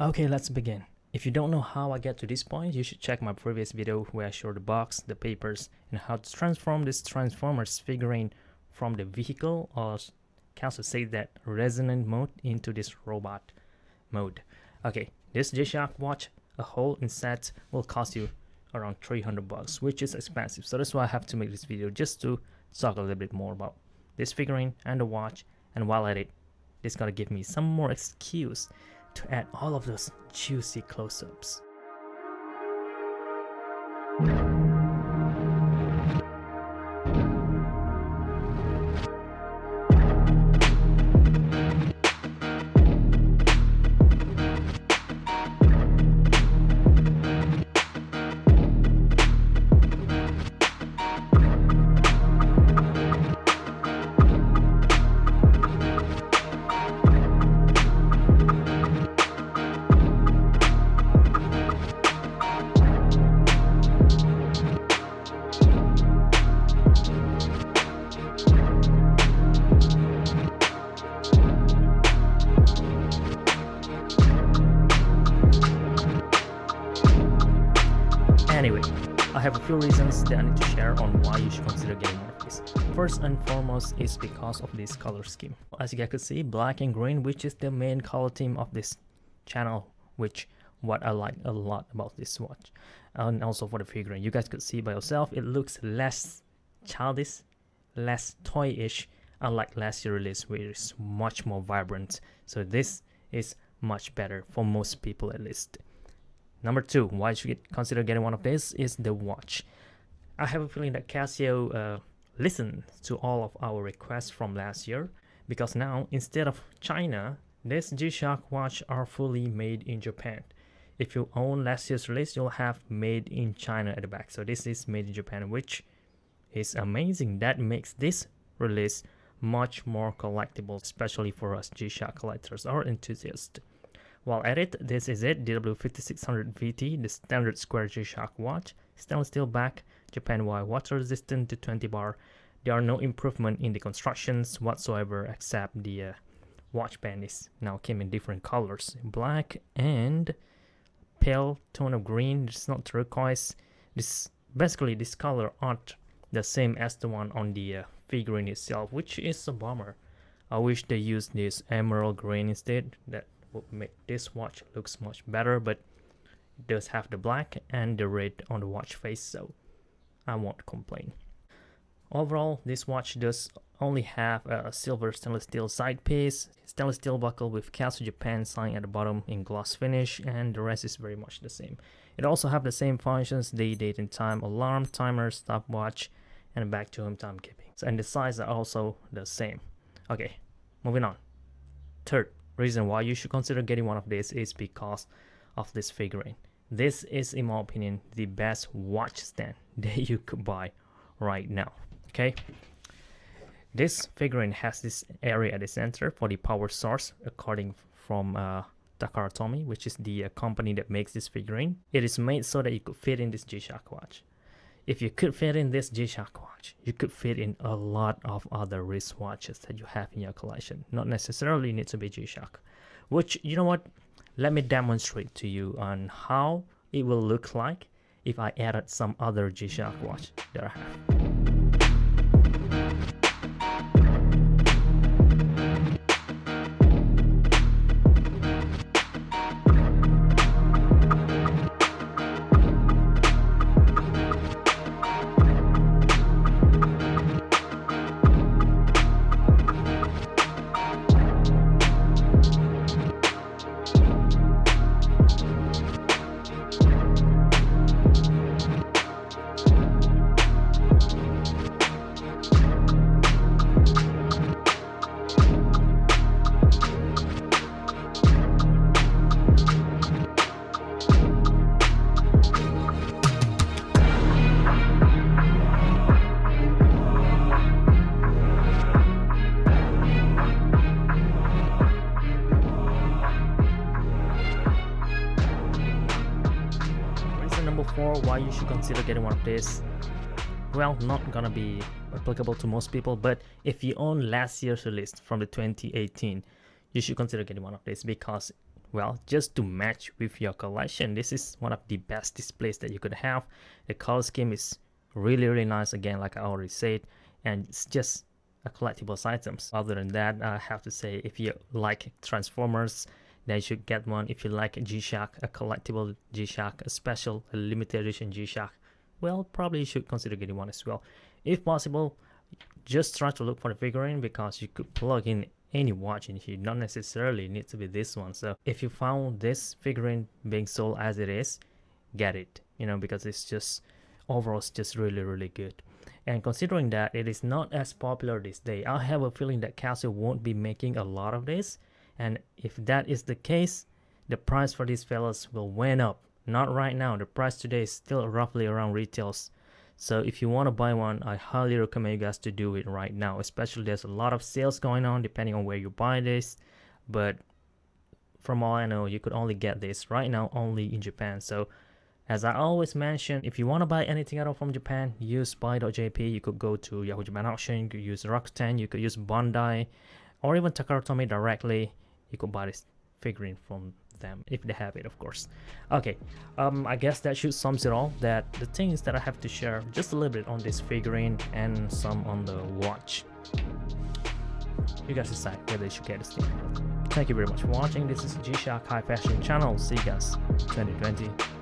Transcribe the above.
Okay, let's begin. If you don't know how I get to this point, you should check my previous video where I show the box, the papers, and how to transform this Transformers figurine from the vehicle, or can also say that resonant mode, into this robot mode. Okay, this G-Shock watch, a whole in set, will cost you around 300 bucks, which is expensive. So that's why I have to make this video, just to talk a little bit more about this figurine and the watch. And while at it, this gonna give me some more excuse to add all of those juicy close-ups. Anyway, I have a few reasons that I need to share on why you should consider getting one of these. First and foremost is because of this color scheme. As you guys could see, black and green, which is the main color theme of this channel, which what I like a lot about this watch. And also for the figurine, you guys could see by yourself, it looks less childish, less toy-ish, unlike last year's release, which is much more vibrant. So this is much better for most people, at least. Number two, why you should consider getting one of these is the watch. I have a feeling that Casio listened to all of our requests from last year, because now instead of China, this G-Shock watch are fully made in Japan. If you own last year's release, you'll have made in China at the back. So this is made in Japan, which is amazing. That makes this release much more collectible, especially for us G-Shock collectors or enthusiasts. While at it, this is it, DW-5600VT, the standard square G-Shock watch, stainless steel back, Japan-wide, water resistant to 20 bar. There are no improvement in the constructions whatsoever, except the watch band is now came in different colors, black and pale tone of green. It's not turquoise. This basically this color aren't the same as the one on the figurine itself, which is a bummer. I wish they used this emerald green instead. That would make this watch looks much better, but it does have the black and the red on the watch face, so I won't complain. Overall, this watch does only have a silver stainless steel side piece, stainless steel buckle with Casio Japan sign at the bottom in gloss finish, and the rest is very much the same. It also have the same functions: day, date and time, alarm, timer, stopwatch, and back to home timekeeping. So, and the size are also the same. Okay, moving on. Third reason why you should consider getting one of these is because of this figurine. This is, in my opinion, the best watch stand that you could buy right now. Okay, this figurine has this area at the center for the power source, according from Takara Tomy, which is the company that makes this figurine. It is made so that you could fit in this G-Shock watch. If you could fit in this G-Shock watch, you could fit in a lot of other wristwatches that you have in your collection. Not necessarily need to be G-Shock. Which, you know what? Let me demonstrate to you on how it will look like if I added some other G-Shock watch that I have. for why you should consider getting one of these, well, not gonna be applicable to most people, but if you own last year's release from the 2018, you should consider getting one of these, because Well, just to match with your collection, this is one of the best displays that you could have. The color scheme is really nice, again, like I already said, and it's just a collectibles items. Other than that, I have to say, if you like Transformers, then you should get one. If you like G-Shock, a collectible G-Shock, a special, a limited edition G-Shock, well, probably you should consider getting one as well. If possible, just try to look for the figurine, because you could plug in any watch in here, not necessarily need to be this one. So if you found this figurine being sold as it is, get it, you know, because it's just overall it's just really good. And considering that it is not as popular this day, I have a feeling that Casio won't be making a lot of this, and if that is the case, the price for these fellas will went up. Not right now, the price today is still roughly around retails. So if you want to buy one, I highly recommend you guys to do it right now, especially there's a lot of sales going on depending on where you buy this. But from all I know, you could only get this right now only in Japan. So as I always mention, if you want to buy anything at all from Japan, use Buyee.jp. You could go to Yahoo Japan Auction, you could use Rakuten, you could use Bandai, or even Takara Tomy directly. You could buy this figurine from them if they have it, of course. Okay, I guess that should sums it all. That the things that I have to share just a little bit on this figurine and some on the watch. You guys decide whether you should get this thing or not. Thank you very much for watching. This is G-Shock High Fashion channel. See you guys 2020.